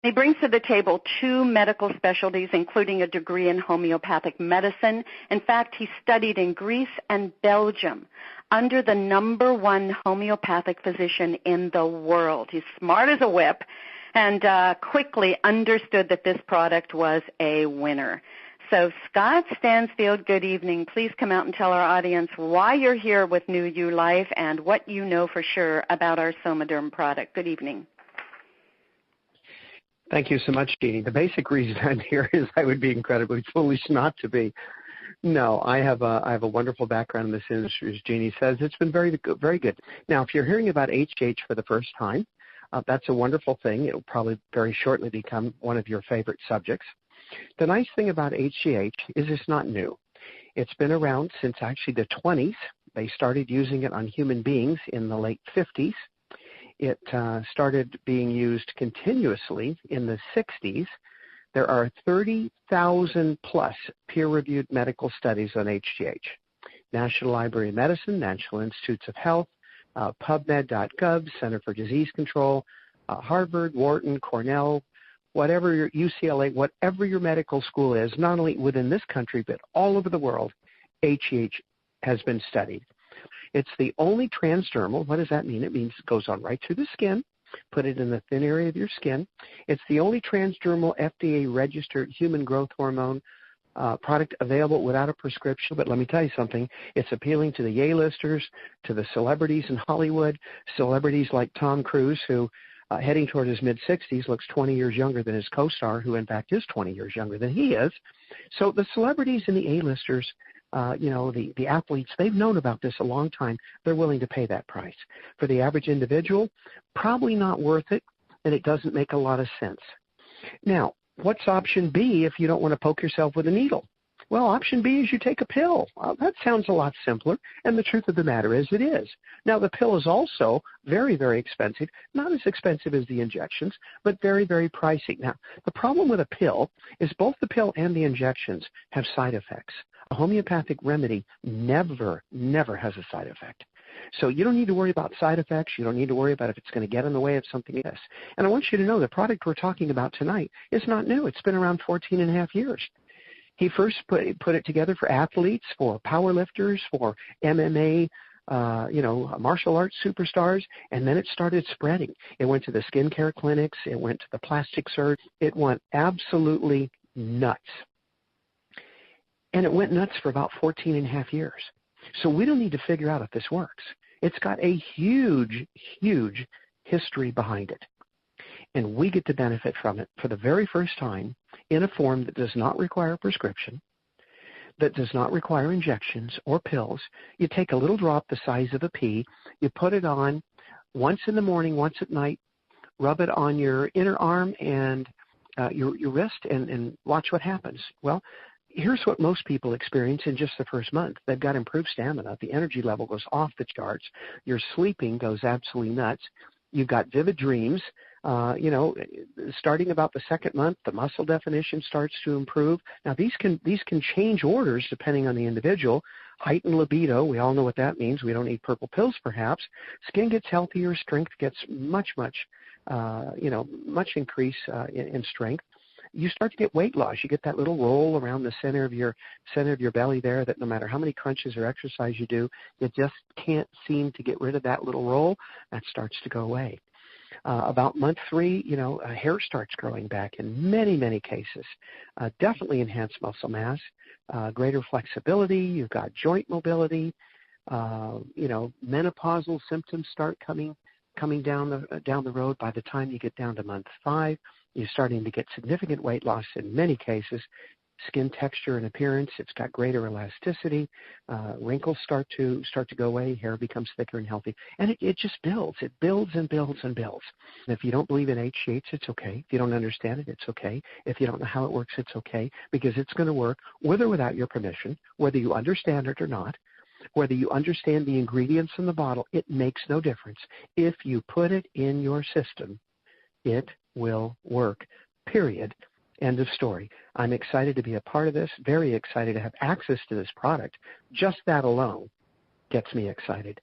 He brings to the table 2 medical specialties, including a degree in homeopathic medicine. In fact, he studied in Greece and Belgium under the #1 homeopathic physician in the world. He's smart as a whip and quickly understood that this product was a winner. So Scott Stansfield, good evening. Please come out and tell our audience why you're here with New You Life and what you know for sure about our Somaderm product. Good evening. Thank you so much, Jeannie. The basic reason I'm here is I would be incredibly foolish not to be. No, I have a wonderful background in this industry, as Jeannie says. It's been very good, very good. Now, if you're hearing about HGH for the first time, that's a wonderful thing. It will probably very shortly become one of your favorite subjects. The nice thing about HGH is it's not new. It's been around since actually the 20s. They started using it on human beings in the late 50s. It started being used continuously in the 60s. There are 30,000 plus peer-reviewed medical studies on HGH. National Library of Medicine, National Institutes of Health, PubMed.gov, Center for Disease Control, Harvard, Wharton, Cornell, whatever your UCLA, whatever your medical school is, not only within this country but all over the world, HGH has been studied. It's the only transdermal. What does that mean? It means it goes on right through the skin, put it in the thin area of your skin. It's the only transdermal FDA-registered human growth hormone product available without a prescription. But let me tell you something. It's appealing to the A-listers, to the celebrities in Hollywood, celebrities like Tom Cruise, who heading toward his mid-60s looks 20 years younger than his co-star, who in fact is 20 years younger than he is. So the celebrities and the A-listers, the athletes, they've known about this a long time. They're willing to pay that price. For the average individual, probably not worth it, and it doesn't make a lot of sense. Now, what's option B if you don't want to poke yourself with a needle? Well, option B is you take a pill. That sounds a lot simpler, and the truth of the matter is it is. Now, the pill is also very, very expensive, not as expensive as the injections, but very, very pricey. Now, the problem with a pill is both the pill and the injections have side effects. A homeopathic remedy never has a side effect. So you don't need to worry about side effects. You don't need to worry about if it's going to get in the way of something else. And I want you to know the product we're talking about tonight is not new. It's been around 14 and a half years. He first put it together for athletes, for powerlifters, for MMA, martial arts superstars, and then it started spreading. It went to the skincare clinics. It went to the plastic surgeons. It went absolutely nuts. And it went nuts for about 14 and a half years. So we don't need to figure out if this works. It's got a huge, huge history behind it. And we get to benefit from it for the very first time in a form that does not require a prescription, that does not require injections or pills. You take a little drop the size of a pea, you put it on once in the morning, once at night, rub it on your inner arm and your wrist and watch what happens. Well, here's what most people experience in just the first month. They've got improved stamina. The energy level goes off the charts. Your sleeping goes absolutely nuts. You've got vivid dreams. Starting about the second month, the muscle definition starts to improve. Now, these can change orders depending on the individual. Heightened libido, we all know what that means. We don't need purple pills, perhaps. Skin gets healthier. Strength gets much increase in strength. You start to get weight loss. You get that little roll around the center of your belly there that no matter how many crunches or exercise you do, you just can't seem to get rid of that little roll. That starts to go away. About month 3, hair starts growing back in many, many cases. Definitely enhanced muscle mass, greater flexibility. You've got joint mobility. Menopausal symptoms start coming down the road. By the time you get down to month 5, you're starting to get significant weight loss in many cases. Skin texture and appearance, it's got greater elasticity. Wrinkles start to go away. Hair becomes thicker and healthy. And it just builds. It builds and builds and builds. And if you don't believe in HGH, it's okay. If you don't understand it, it's okay. If you don't know how it works, it's okay. Because it's going to work with or without your permission, whether you understand it or not. Whether you understand the ingredients in the bottle, it makes no difference. If you put it in your system, it will work, period. End of story. I'm excited to be a part of this, very excited to have access to this product. Just that alone gets me excited.